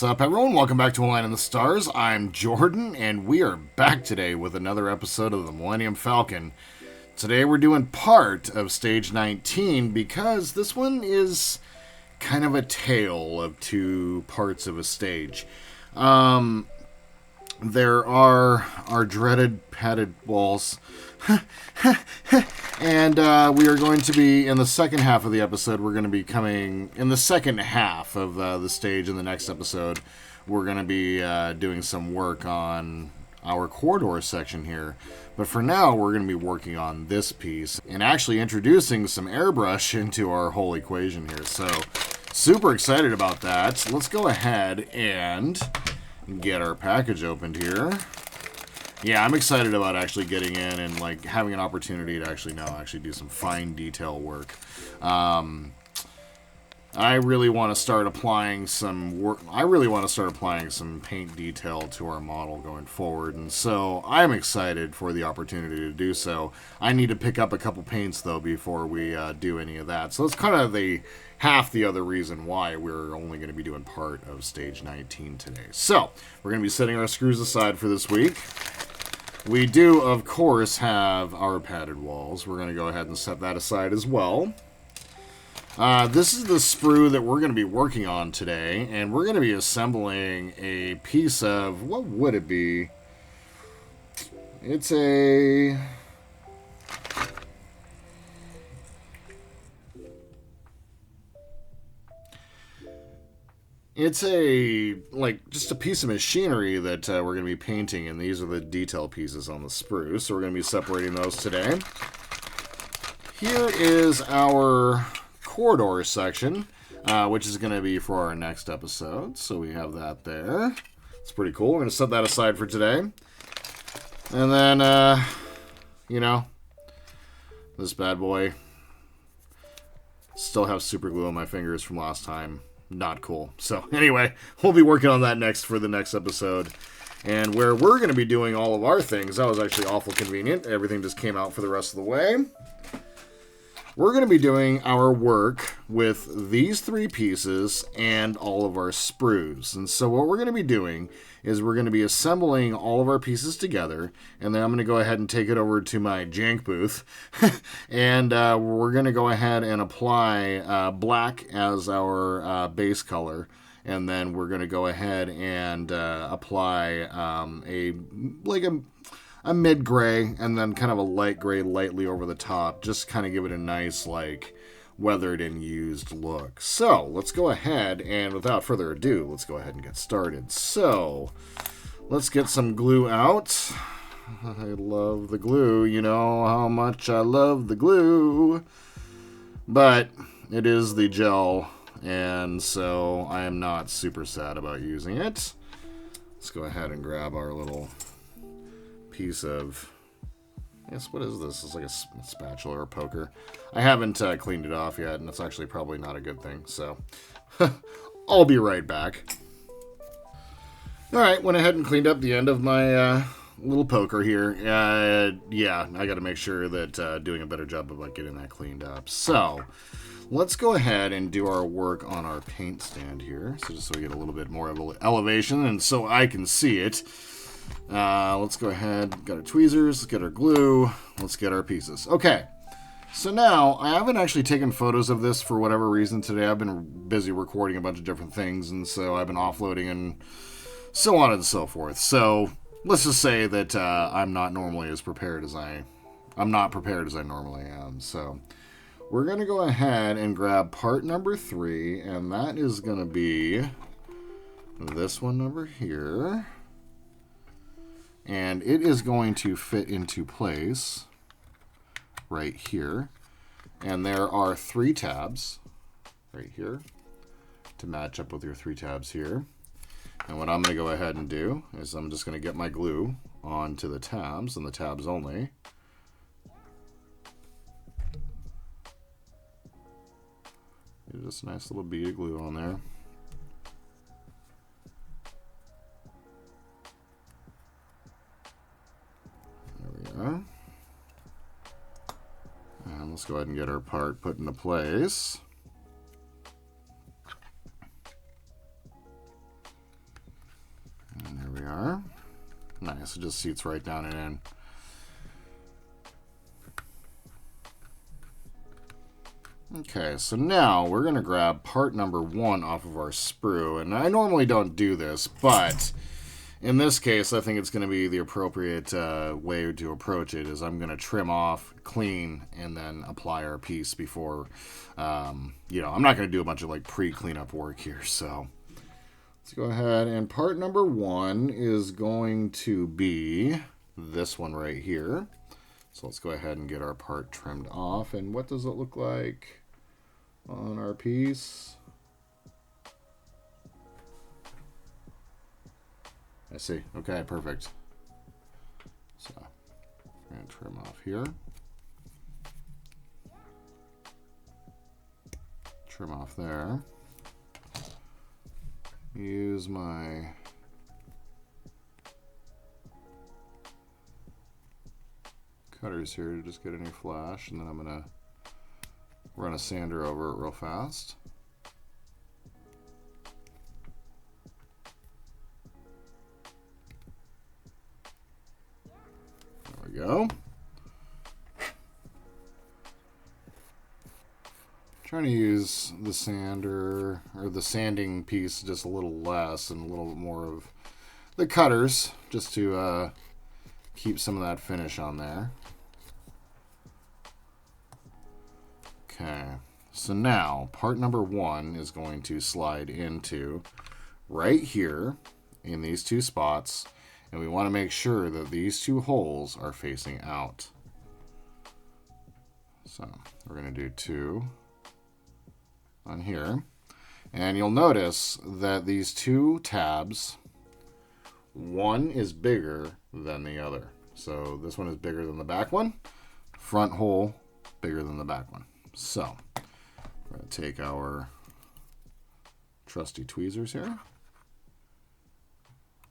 up, everyone? Welcome back to A Line in the Stars. I'm Jordan, and we are back today with another episode of the Millennium Falcon. Today we're doing part of Stage 19 because this one is kind of a tale of two parts of a stage. There are our dreaded padded walls. And we are going to be, in the second half of the episode, we're going to be coming, in the second half of the stage in the next episode, we're going to be doing some work on our corridor section here. But for now, we're going to be working on this piece and actually introducing some airbrush into our whole equation here. So, super excited about that. Let's go ahead and get our package opened here. Yeah, I'm excited about actually getting in and like having an opportunity to actually do some fine detail work. I really want to start applying some work. I really want to start applying some paint detail to our model going forward, and so I'm excited for the opportunity to do so. I need to pick up a couple paints though before we do any of that. So that's kind of half the other reason why we're only going to be doing part of Stage 19 today. So we're going to be setting our screws aside for this week. We do, of course, have our padded walls. We're going to go ahead and set that aside as well. This is the sprue that we're going to be working on today, and we're going to be assembling a piece of, what would it be? It's a like, just a piece of machinery that we're going to be painting, and these are the detail pieces on the sprue, so we're going to be separating those today. Here is our corridor section, which is going to be for our next episode, so we have that there. It's pretty cool. We're going to set that aside for today. And then, this bad boy. Still have super glue on my fingers from last time. Not cool. So anyway, we'll be working on that next for the next episode. And where we're going to be doing all of our things, that was actually awful convenient. Everything just came out for the rest of the way. We're going to be doing our work with these three pieces and all of our sprues. And so what we're going to be doing is we're going to be assembling all of our pieces together, and then I'm going to go ahead and take it over to my jank booth, and we're going to go ahead and apply black as our base color, and then we're going to go ahead and apply a mid-gray, and then kind of a light gray lightly over the top, just kind of give it a nice, like, weathered and used look. So, let's go ahead, and without further ado, let's go ahead and get started. So, let's get some glue out. I love the glue. You know how much I love the glue. But it is the gel, and so I am not super sad about using it. Let's go ahead and grab our little piece of, what is this? It's like a spatula or a poker. I haven't cleaned it off yet, and it's actually probably not a good thing, so I'll be right back. Alright, went ahead and cleaned up the end of my little poker here. Yeah, I gotta make sure that doing a better job of getting that cleaned up. So, let's go ahead and do our work on our paint stand here, so just so we get a little bit more of elevation, and so I can see it. Let's go ahead, got our tweezers, let's get our glue, let's get our pieces. Okay, so now, I haven't actually taken photos of this for whatever reason today. I've been busy recording a bunch of different things, and so I've been offloading and so on and so forth. So, let's just say that I'm not prepared as I normally am. So, we're going to go ahead and grab part number 3, and that is going to be this one over here. And it is going to fit into place right here. And there are 3 tabs right here to match up with your 3 tabs here. And what I'm going to go ahead and do is I'm just going to get my glue onto the tabs and the tabs only. Just a nice little bead of glue on there. And let's go ahead and get our part put into place. so it just seats right down and in. Okay, so now we're going to grab part number 1 off of our sprue. And I normally don't do this, but in this case, I think it's going to be the appropriate way to approach it is I'm going to trim off, clean, and then apply our piece before, you know, I'm not going to do a bunch of like pre-cleanup work here. So let's go ahead, and part number 1 is going to be this one right here. So let's go ahead and get our part trimmed off. And what does it look like on our piece? I see. Okay, perfect. So I'm going to trim off here. Trim off there. Use my cutters here to just get any flash, and then I'm going to run a sander over it real fast. There we go. Trying to use the sander, or the sanding piece, just a little less and a little bit more of the cutters, just to keep some of that finish on there. Okay, so now part number 1 is going to slide into right here in these 2 spots, and we want to make sure that these 2 holes are facing out. So we're going to do 2 on here, and you'll notice that these 2 tabs, one is bigger than the other. So this one is bigger than the back one, front hole bigger than the back one. So we're going to take our trusty tweezers here,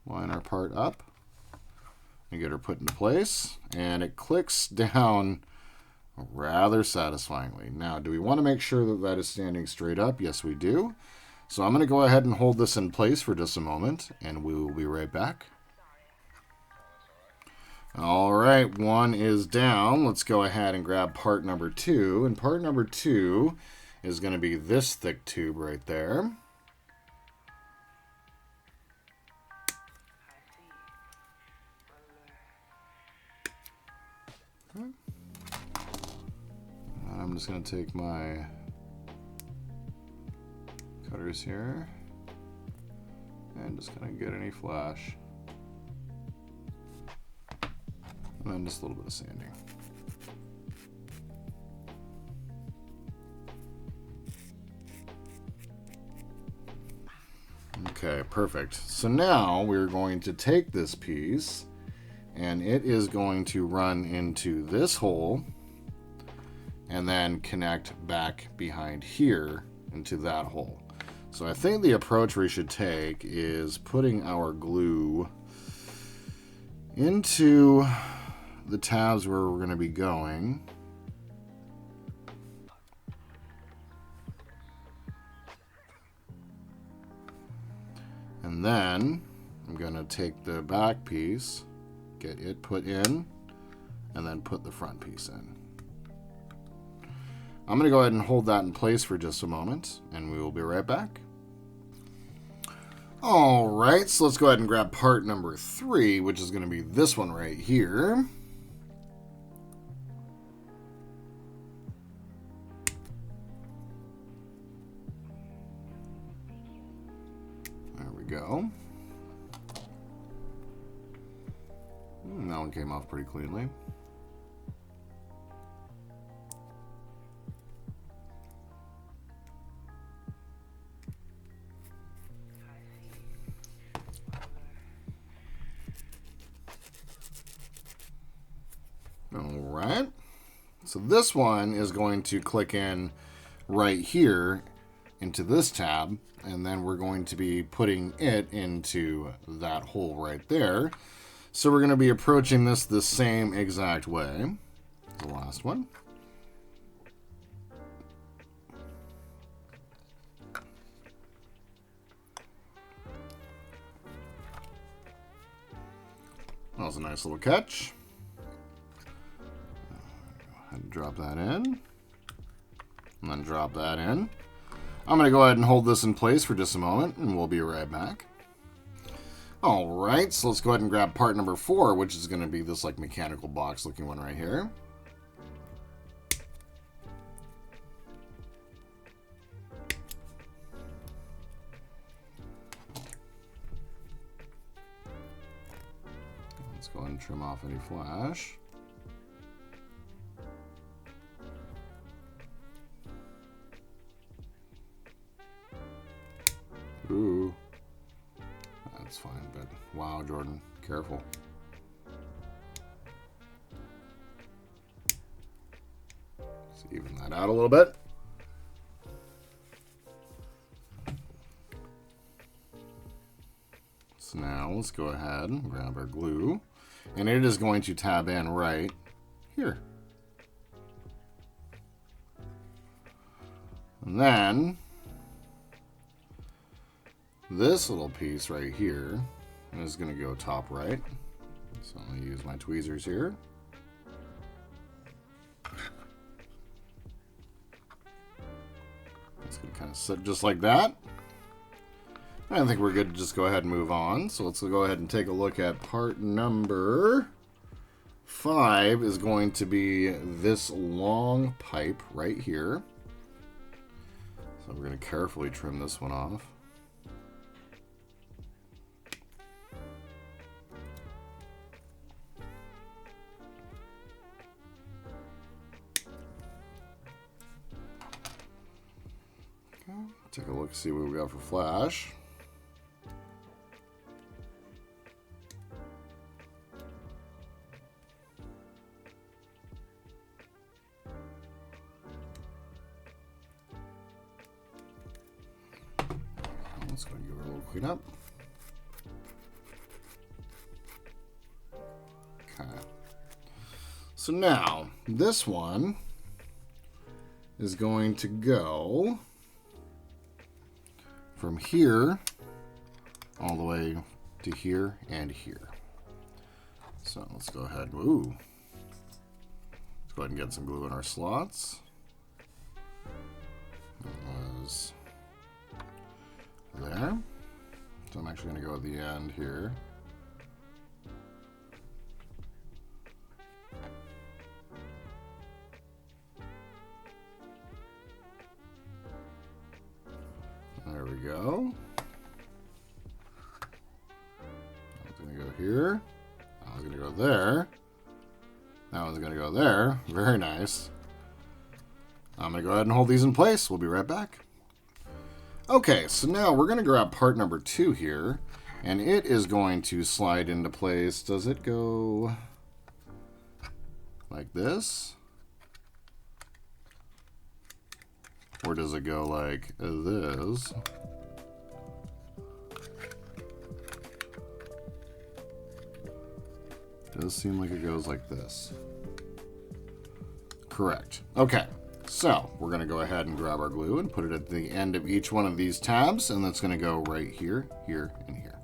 line our part up, and get her put into place, and it clicks down rather satisfyingly. Now, do we want to make sure that that is standing straight up? Yes, we do. So I'm going to go ahead and hold this in place for just a moment, and we will be right back. All right, 1 is down. Let's go ahead and grab part number 2. And part number 2 is going to be this thick tube right there. Okay. And I'm just going to take my cutters here and just kind of get any flash. And then just a little bit of sanding. Okay, perfect. So now we're going to take this piece, and it is going to run into this hole and then connect back behind here into that hole. So I think the approach we should take is putting our glue into the tabs where we're going to be going. And then I'm going to take the back piece, get it put in, and then put the front piece in. I'm going to go ahead and hold that in place for just a moment, and we will be right back. All right, so let's go ahead and grab part number 3, which is going to be this one right here. There we go. That one came off pretty cleanly. All right. So this one is going to click in right here into this tab, and then we're going to be putting it into that hole right there. So we're going to be approaching this the same exact way as the last one. That was a nice little catch. Go ahead and drop that in. And then drop that in. I'm going to go ahead and hold this in place for just a moment, and we'll be right back. Alright, so let's go ahead and grab part number 4, which is going to be this like mechanical box looking one right here. Let's go ahead and trim off any flash. Ooh. That's fine, but wow, Jordan, careful. Let's even that out a little bit. So now let's go ahead and grab our glue, and it is going to tab in right here. And then this little piece right here is going to go top right. So I'm going to use my tweezers here. It's going to kind of sit just like that. I think we're good to just go ahead and move on. So let's go ahead and take a look at part number 5 is going to be this long pipe right here. So we're going to carefully trim this one off. Take a look, see what we got for flash. Let's go and give it a little cleanup. Okay. So now, this one is going to go from here all the way to here and here. So let's go ahead. Ooh. Let's go ahead and get some glue in our slots. That was there. So I'm actually going to go at the end here. There we go. That's going to go here. That one's going to go there. That one's going to go there. Very nice. I'm going to go ahead and hold these in place. We'll be right back. Okay, so now we're going to grab part number 2 here, and it is going to slide into place. Does it go like this? Or does it go like this? It does seem like it goes like this. Correct. Okay, so we're going to go ahead and grab our glue and put it at the end of each one of these tabs, and that's going to go right here, here, and here.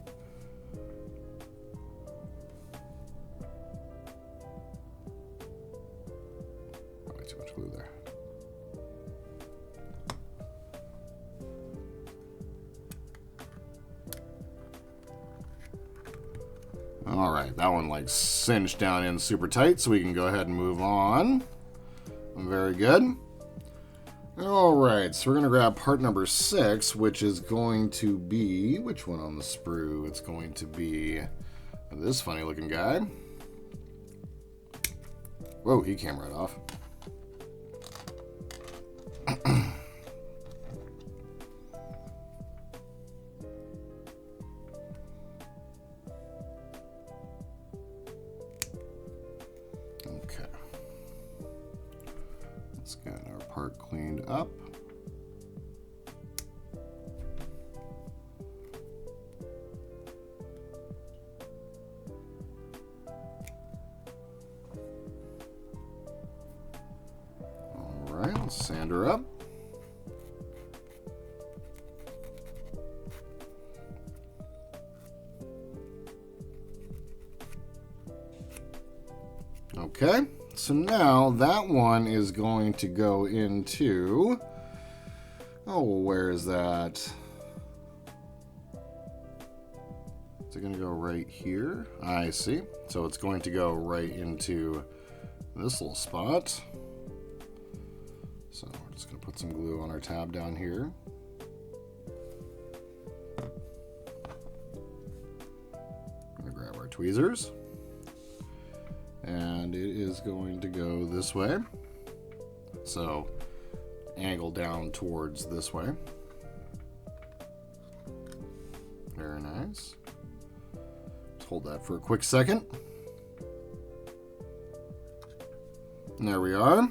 Probably too much glue there. All right, that one like cinched down in super tight, so we can go ahead and move on. Very good. All right, so we're going to grab part number 6, which is going to be, which one on the sprue? It's going to be this funny looking guy. Whoa, he came right off. Okay. Let's get our part cleaned up. All right, let's sand her up. Okay, so now that one is going to go into... Oh, where is that? Is it going to go right here? I see. So it's going to go right into this little spot. So we're just going to put some glue on our tab down here. We're going to grab our tweezers. And it is going to go this way. So angle down towards this way. Very nice. Let's hold that for a quick second. And there we are.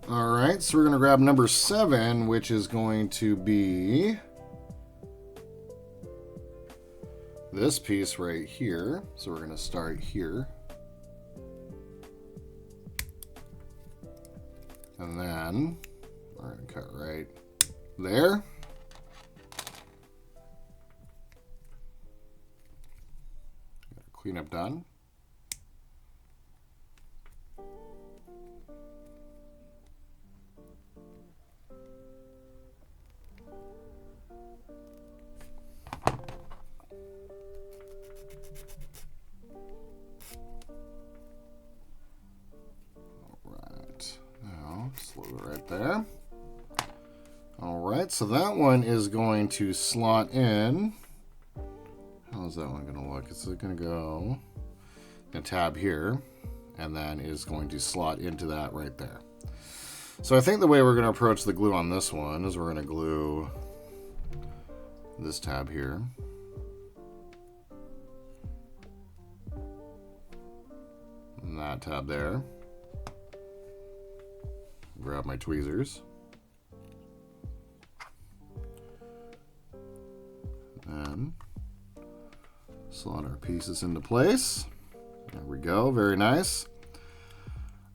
All right, so we're going to grab number 7, which is going to be this piece right here. So we're going to start here. And then we're going to cut right there. Cleanup done. Right there. All right, so that one is going to slot in. How's that one going to look? It's going to go a tab here, and then is going to slot into that right there. So I think the way we're going to approach the glue on this one is we're going to glue this tab here. And that tab there. Grab my tweezers. And slot our pieces into place. There we go, very nice.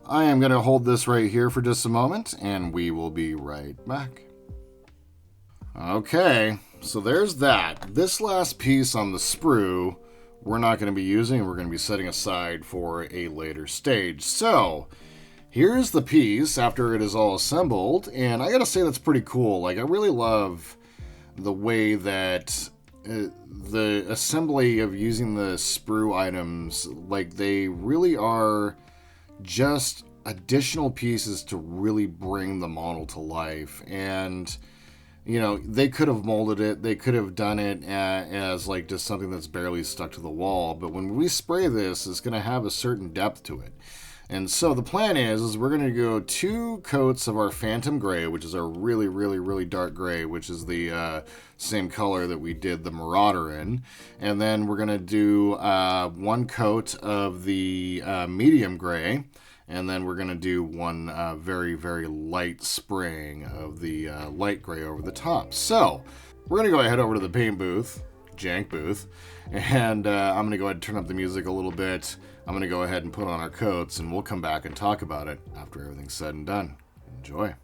I am going to hold this right here for just a moment, and we will be right back. Okay, so there's that. This last piece on the sprue, we're not going to be using. We're going to be setting aside for a later stage. So here's the piece after it is all assembled, and I gotta say that's pretty cool. Like, I really love the way that the assembly of using the sprue items, like, they really are just additional pieces to really bring the model to life. And you know, they could have molded it, they could have done it as like just something that's barely stuck to the wall, but when we spray this, it's going to have a certain depth to it. And so the plan is we're going to go 2 coats of our Phantom Gray, which is our really, really, really dark gray, which is the same color that we did the Marauder in. And then we're going to do 1 coat of the medium gray. And then we're going to do 1 very, very light spraying of the light gray over the top. So we're going to go ahead over to the paint booth, jank booth, and I'm going to go ahead and turn up the music a little bit. I'm going to go ahead and put on our coats, and we'll come back and talk about it after everything's said and done. Enjoy.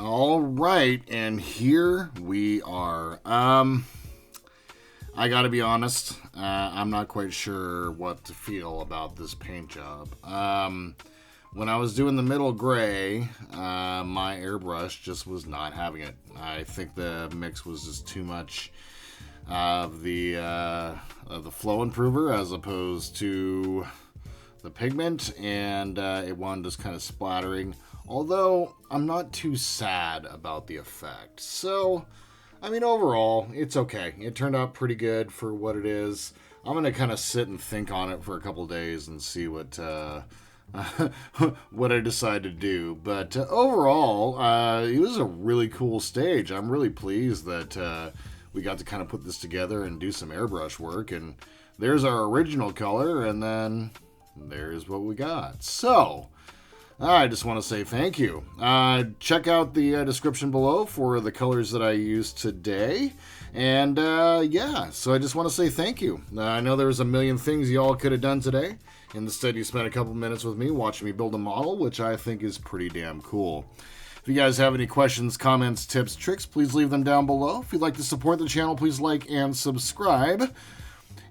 All right, and here we are. I gotta be honest, I'm not quite sure what to feel about this paint job. When I was doing the middle gray, my airbrush just was not having it. I think the mix was just too much of the flow improver as opposed to the pigment, and it wound just kind of splattering. Although, I'm not too sad about the effect. So, I mean, overall, it's okay. It turned out pretty good for what it is. I'm going to kind of sit and think on it for a couple days and see what what I decide to do. But overall, it was a really cool stage. I'm really pleased that we got to kind of put this together and do some airbrush work. And there's our original color, and then there's what we got. So, I just want to say thank you. Check out the description below for the colors that I used today. And yeah, so I just want to say thank you. I know there's a million things y'all could have done today. Instead, you spent a couple minutes with me watching me build a model, which I think is pretty damn cool. If you guys have any questions, comments, tips, tricks, please leave them down below. If you'd like to support the channel, please like and subscribe.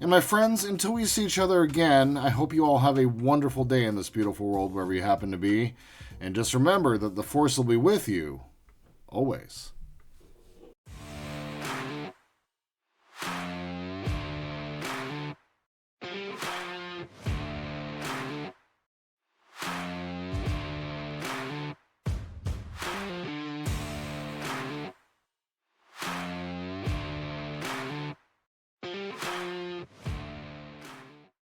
And my friends, until we see each other again, I hope you all have a wonderful day in this beautiful world wherever you happen to be. And just remember that the Force will be with you always.